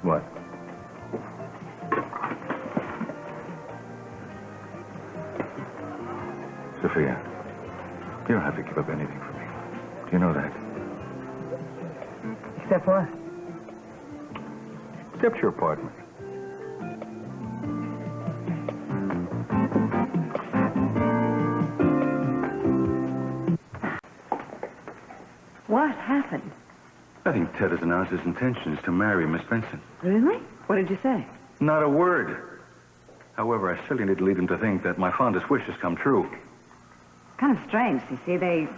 What? Sophia, you don't have to give up anything for me. Do you know that? Except what? Except your apartment. What happened? I think Ted has announced his intentions to marry Miss Benson. Really? What did you say? Not a word. However, I still need to lead him to think that my fondest wishes come true. Kind of strange. You see, they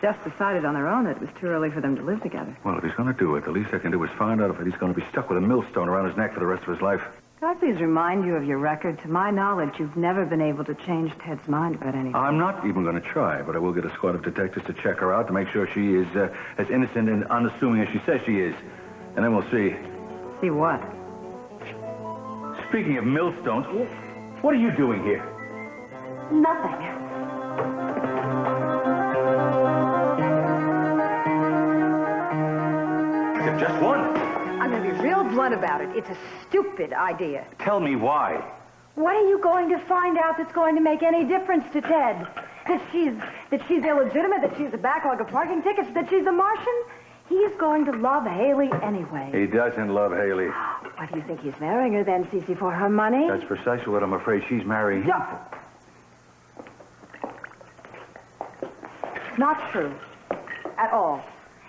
just decided on their own that it was too early for them to live together. Well, if he's going to do it, the least I can do is find out if he's going to be stuck with a millstone around his neck for the rest of his life. Can I please remind you of your record? To my knowledge, you've never been able to change Ted's mind about anything. I'm not even going to try, but I will get a squad of detectives to check her out to make sure she is as innocent and unassuming as she says she is. And then we'll see. See what? Speaking of millstones, what are you doing here? Nothing. Just one. I'm going to be real blunt about it. It's a stupid idea. Tell me why. What are you going to find out that's going to make any difference to Ted? That she's illegitimate, that she's a backlog of parking tickets, that she's a Martian? He's going to love Haley anyway. He doesn't love Haley. Why do you think he's marrying her then, Cece, for her money? That's precisely what I'm afraid she's marrying. Stop it. Not true. At all.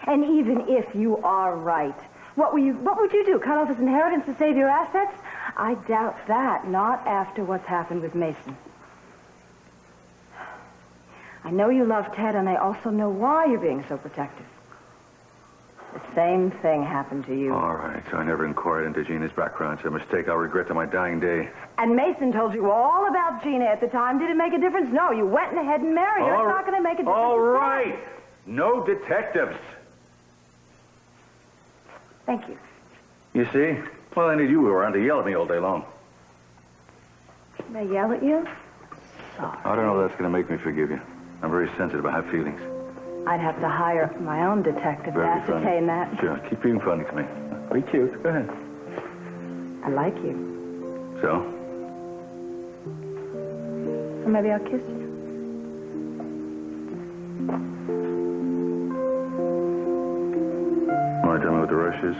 And even if you are right, what would you do? Cut off his inheritance to save your assets? I doubt that, not after what's happened with Mason. I know you love Ted, and I also know why you're being so protective. The same thing happened to you. All right, so I never inquired into Gina's background. It's a mistake I'll regret to my dying day. And Mason told you all about Gina at the time. Did it make a difference? No, you went ahead and married her. It's not going to make a difference. All right. No detectives. Thank you. You see? Well, I need you around to yell at me all day long. They yell at you? Sorry. I don't know if that's going to make me forgive you. I'm very sensitive. I have feelings. I'd have to hire my own detective to ascertain that. Sure. Keep being funny to me. Be cute. Go ahead. I like you. So? Or maybe I'll kiss you. Want to tell me what the rush is?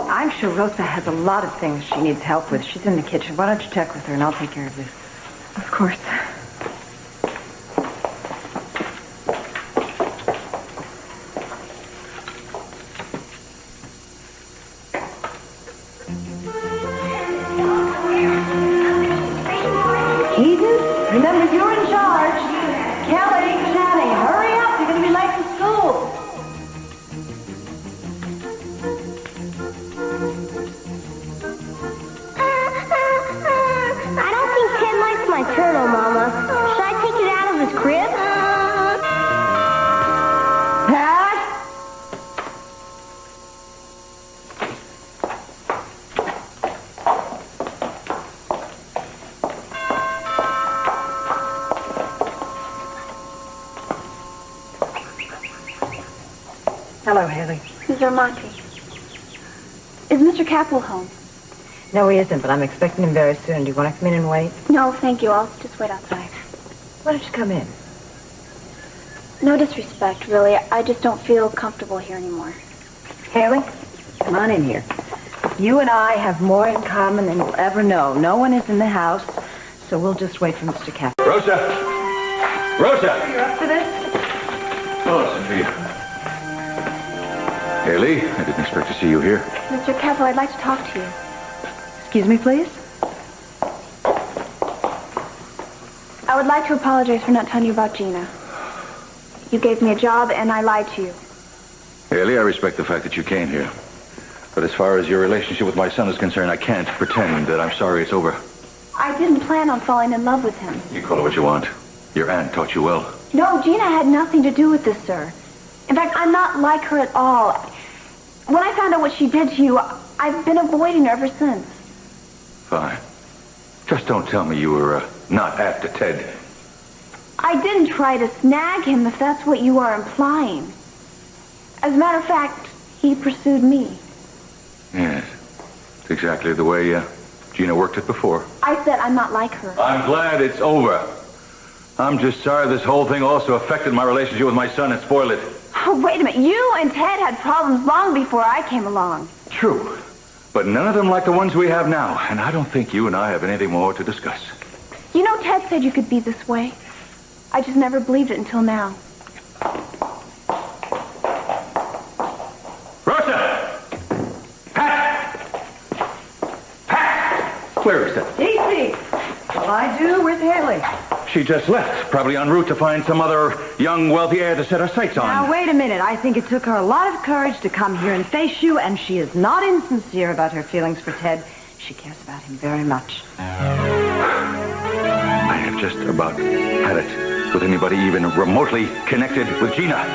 I'm sure Rosa has a lot of things she needs help with. She's in the kitchen. Why don't you check with her and I'll take care of this? Of course. Eden, remember you're in charge. Kelly, Channing, hurry up. You're going to be late for school. I don't think Ted likes my turtle, Mama. Should I take it out of his crib? Pat? Hello, Haley. Mrs. Armati. Is Mr. Capel home? No, he isn't, but I'm expecting him very soon. Do you want to come in and wait? No, thank you. I'll just wait outside. Why don't you come in? No disrespect, really. I just don't feel comfortable here anymore. Haley, come on in here. You and I have more in common than you'll ever know. No one is in the house, so we'll just wait for Mr. Capel. Rosa! Rosa! You're up for this? Oh, Sophia. Haley, I didn't expect to see you here. Mr. Capel, I'd like to talk to you. Excuse me, please? I would like to apologize for not telling you about Gina. You gave me a job, and I lied to you. Haley, I respect the fact that you came here. But as far as your relationship with my son is concerned, I can't pretend that I'm sorry it's over. I didn't plan on falling in love with him. You call it what you want. Your aunt taught you well. No, Gina had nothing to do with this, sir. In fact, I'm not like her at all. When I found out what she did to you, I've been avoiding her ever since. Fine. Just don't tell me you were not after Ted. I didn't try to snag him, if that's what you are implying. As a matter of fact, he pursued me. Yes. It's exactly the way Gina worked it before. I said I'm not like her. I'm glad it's over. I'm just sorry this whole thing also affected my relationship with my son and spoiled it. Oh, wait a minute. You and Ted had problems long before I came along. True. But none of them like the ones we have now. And I don't think you and I have anything more to discuss. You know, Ted said you could be this way. I just never believed it until now. Rosa! Pat! Pat! Where is that? Casey! Well, I do. Where's Haley? She just left, probably en route to find some other young, wealthy heir to set her sights on. Now, wait a minute. I think it took her a lot of courage to come here and face you, and she is not insincere about her feelings for Ted. She cares about him very much. I have just about had it with anybody even remotely connected with Gina.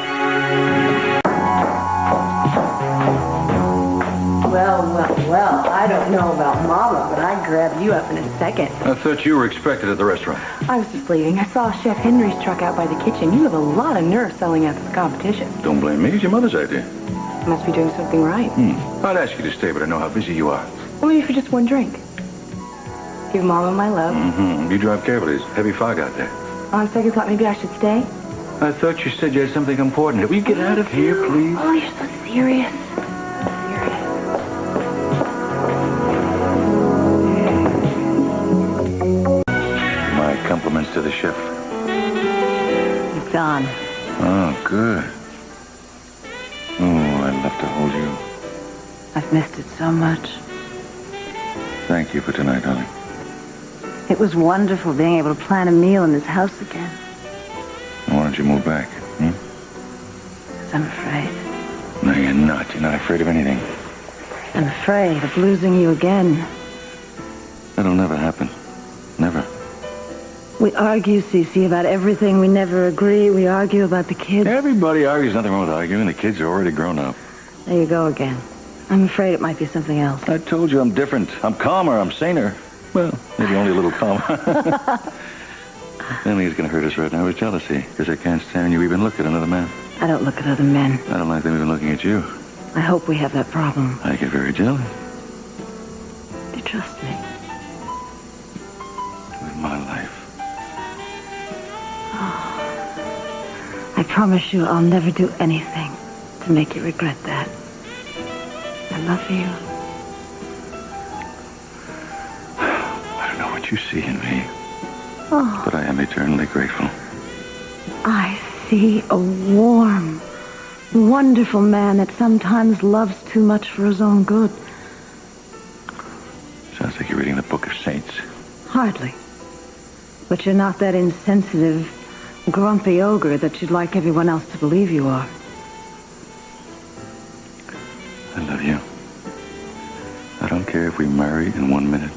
Well, I don't know about Mama, but I'd grab you up in a second. I thought you were expected at the restaurant. I was just leaving. I saw Chef Henry's truck out by the kitchen. You have a lot of nerve selling out this competition. Don't blame me. It's your mother's idea. You must be doing something right. I'd ask you to stay, but I know how busy you are. Well, maybe for just one drink. Give Mama my love. You drive carefully. There's heavy fog out there. On second thought, maybe I should stay. I thought you said you had something important. Will you get out of here, please? Oh, you're so serious. My compliments to the chef. He's gone. Oh, good. Oh, I'd love to hold you. I've missed it so much. Thank you for tonight, darling. It was wonderful being able to plan a meal in this house again. Why don't you move back? 'Cause I'm afraid. No, you're not. You're not afraid of anything. I'm afraid of losing you again. That'll never happen. Never. We argue, Cece, about everything. We never agree. We argue about the kids. Everybody argues. Nothing wrong with arguing. The kids are already grown up. There you go again. I'm afraid it might be something else. I told you I'm different. I'm calmer. I'm saner. Well, maybe only a little calmer. The only thing that's going to hurt us right now is jealousy, because I can't stand you even look at another man. I don't look at other men. I don't like them even looking at you. I hope we have that problem. I get very jealous. Do you trust me? With my life. I promise you I'll never do anything to make you regret that. I love you. I don't know what you see in me, Oh, but I am eternally grateful. I see a warm, wonderful man that sometimes loves too much for his own good. Sounds like you're reading the Book of Saints. Hardly. But you're not that insensitive, grumpy ogre that you'd like everyone else to believe you are. I love you. I don't care if we marry in 1 minute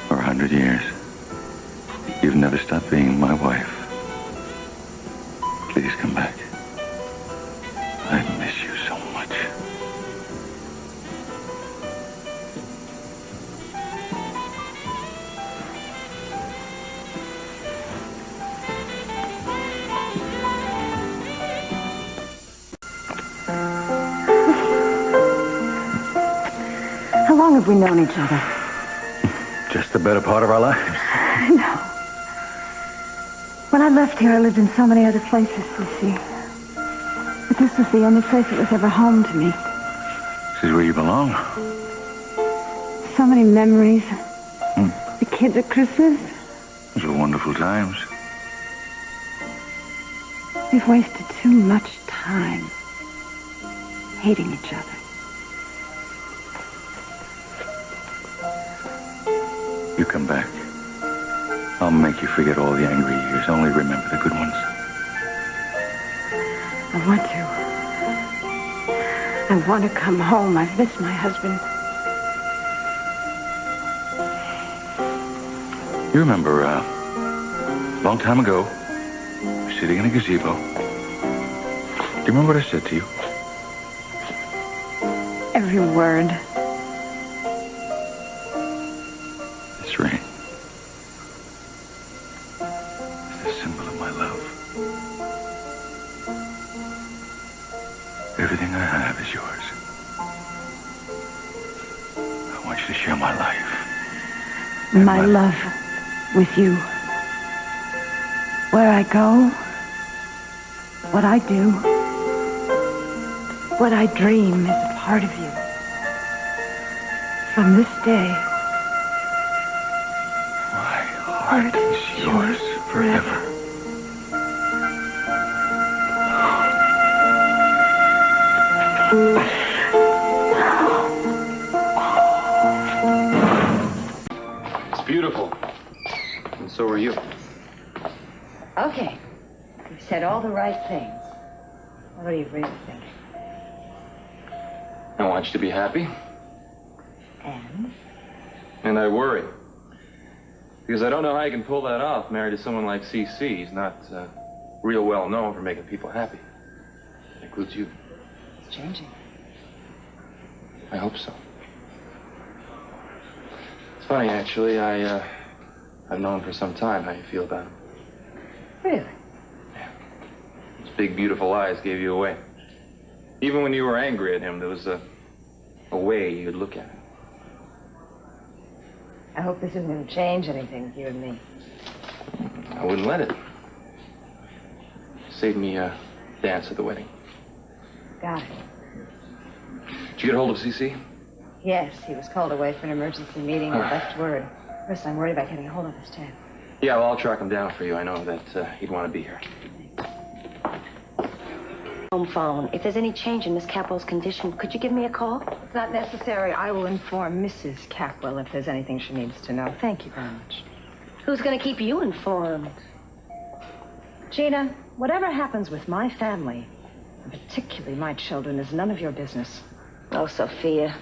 or 100 years. You've never stopped being my wife. Please come back. I miss you so much. How long have we known each other? Just the better part of our lives. No. When I left here, I lived in so many other places, you see. But this was the only place that was ever home to me. This is where you belong. So many memories. The kids at Christmas. Those were wonderful times. We've wasted too much time hating each other. You come back. I'll make you forget all the angry years. Only remember the good ones. I want to. I want to come home. I've missed my husband. You remember, a long time ago, sitting in a gazebo. Do you remember what I said to you? Every word. This ring. my love with you. Where I go, what I do, what I dream is a part of you. From this day, My heart is yours forever. It's beautiful. And so are you. Okay. You've said all the right things. What do you really think? I want you to be happy. And? And I worry. Because I don't know how you can pull that off, married to someone like CC. He's not real well known for making people happy. That includes you. It's changing. I hope so. It's funny, actually. I've known for some time how you feel about him. Really? His big, beautiful eyes gave you away. Even when you were angry at him, there was a way you'd look at him. I hope this isn't going to change anything with you and me. I wouldn't let it. Save me a dance at the wedding. Got it. Did you get hold of CC? Yes, he was called away for an emergency meeting and left word. First, I'm worried about getting a hold of his tab. Yeah, well, I'll track him down for you. I know that he'd want to be here. Home phone. If there's any change in Miss Capwell's condition, could you give me a call? It's not necessary. I will inform Mrs. Capwell if there's anything she needs to know. Thank you very much. Who's going to keep you informed? Gina, whatever happens with my family, and particularly my children, is none of your business. Oh, Sophia.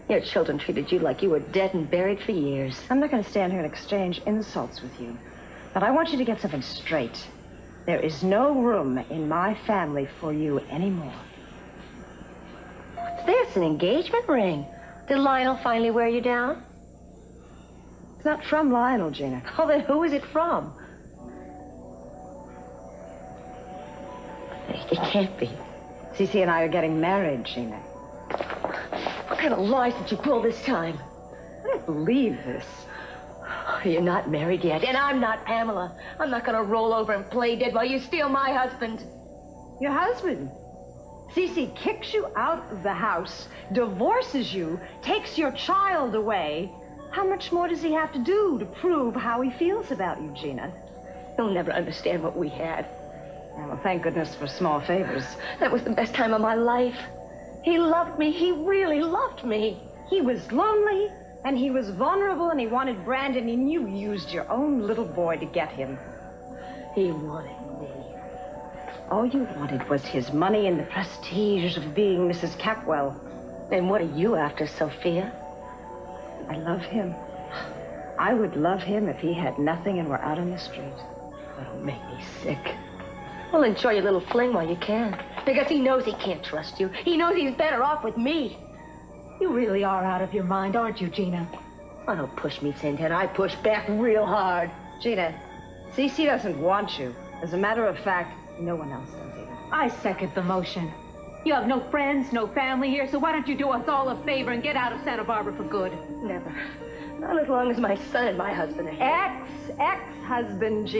Your children treated you like you were dead and buried for years. I'm not going to stand here and exchange insults with you. But I want you to get something straight. There is no room in my family for you anymore. What's this, an engagement ring? Did Lionel finally wear you down? It's not from Lionel, Gina. Oh, then who is it from? It can't be. Cece and I are getting married, Gina. What kind of lies did you pull this time? I don't believe this. You're not married yet, and I'm not Pamela. I'm not going to roll over and play dead while you steal my husband. Your husband? Cece kicks you out of the house, divorces you, takes your child away. How much more does he have to do to prove how he feels about you, Gina? You'll never understand what we had. Well, thank goodness for small favors. That was the best time of my life. He loved me. He really loved me. He was lonely, and he was vulnerable, and he wanted Brandon, and you used your own little boy to get him. He wanted me. All you wanted was his money and the prestige of being Mrs. Capwell. Then what are you after, Sophia? I love him. I would love him if he had nothing and were out on the street. That'll make me sick. Well, enjoy your little fling while you can. Because he knows he can't trust you. He knows he's better off with me. You really are out of your mind, aren't you, Gina? Oh, don't push me, Tintin. I push back real hard. Gina, Cece doesn't want you. As a matter of fact, no one else does either. I second the motion. You have no friends, no family here, so why don't you do us all a favor and get out of Santa Barbara for good? Never. Not as long as my son and my husband are here. Ex-husband,